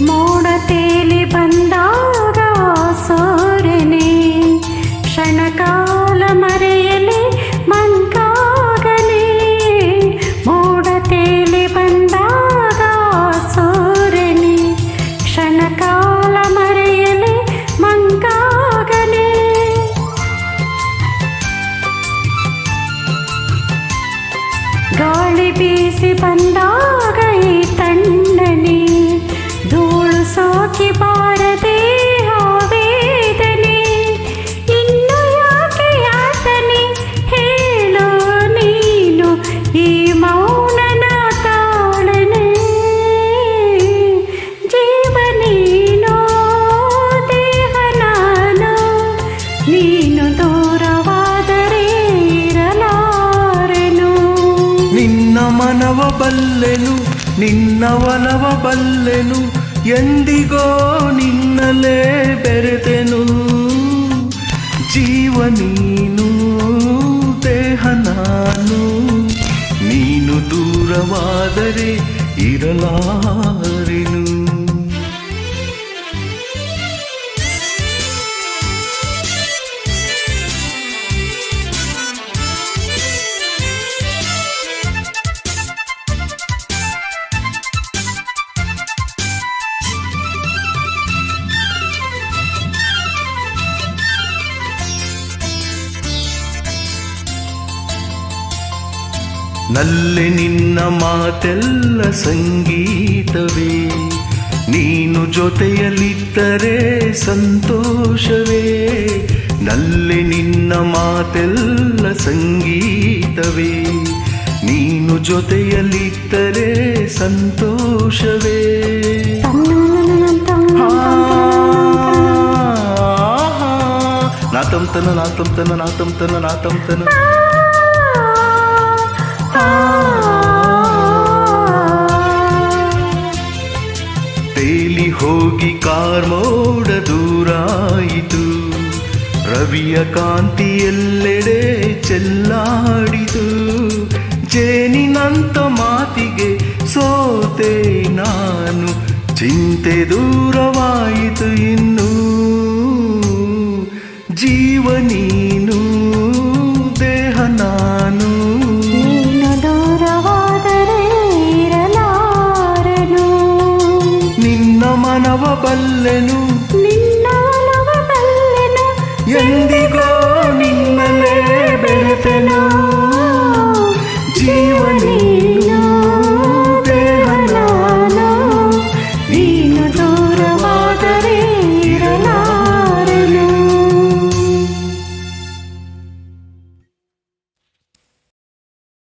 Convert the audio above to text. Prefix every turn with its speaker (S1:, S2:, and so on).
S1: ಮೋಡ ತೇಲಿ ಬಂದಾಗ ಸೂರ್ಯನೇ ಕ್ಷಣಕಾಲ ಮರೆಯಲಿ ಮಂಕಾಗಲಿ. ಮೋಡ ತೇಲಿ ಬಂದಾಗ ಸೂರ್ಯನೇ ಕ್ಷಣಕಾಲ ಮರೆಯಲಿ ಮಂಕಾಗಲಿ. ಗಾಳಿ ಬೀಸಿ ಬಂದಾಗ ಈ ತಣ್ಣನೆ ಧೂಳು ಸೋಕಿ ಬಾರದೆ ವೇದನೆ. ಇನ್ನು ಯಾಕೆ ಯಾತನೆ ಹೇಳು ನೀನು ಈ ಮೌನನ ತಾಳನೆ. ಜೀವ ನೀನು ದೇಹ ನಾನು, ನೀನು ದೂರವಾದರೆ ಇರಲಾರೆನು.
S2: ನಿನ್ನ ಮನವ ಬಲ್ಲೆನು ನಿನ್ನ ಒಲವ ಬಲ್ಲೆನು, ಎಂದಿಗೋ ನಿನ್ನಲೇ ಬೆರೆತೆನು. ಜೀವ ನೀನು ದೇಹ ನಾನು, ನೀನು ದೂರವಾದರೆ ಇರಲಾರೆನು. ನಲ್ಲೆ ನಿನ್ನ ಮಾತೆಲ್ಲ ಸಂಗೀತವೇ, ನೀನು ಜೊತೆಯಲ್ಲಿದ್ದರೆ ಸಂತೋಷವೇ. ನಲ್ಲೆ ನಿನ್ನ ಮಾತೆಲ್ಲ ಸಂಗೀತವೇ, ನೀನು ಜೊತೆಯಲ್ಲಿದ್ದರೆ ಸಂತೋಷವೇ. ನಾತಂತನ ನಾತಂತನ ನಾತಂತನ ನಾತಂತನ. ತೇಲಿ ಹೋಗಿ ಕಾರ್ಮೋಡ ದೂರಾಯಿತು, ರವಿಯ ಕಾಂತಿ ಎಲ್ಲೆಡೆ ಚೆಲ್ಲಾಡಿತು. ಜೇನಿನಂತ ಮಾತಿಗೆ ಸೋತೆ ನಾನು, ಚಿಂತೆ ದೂರವಾಯಿತು.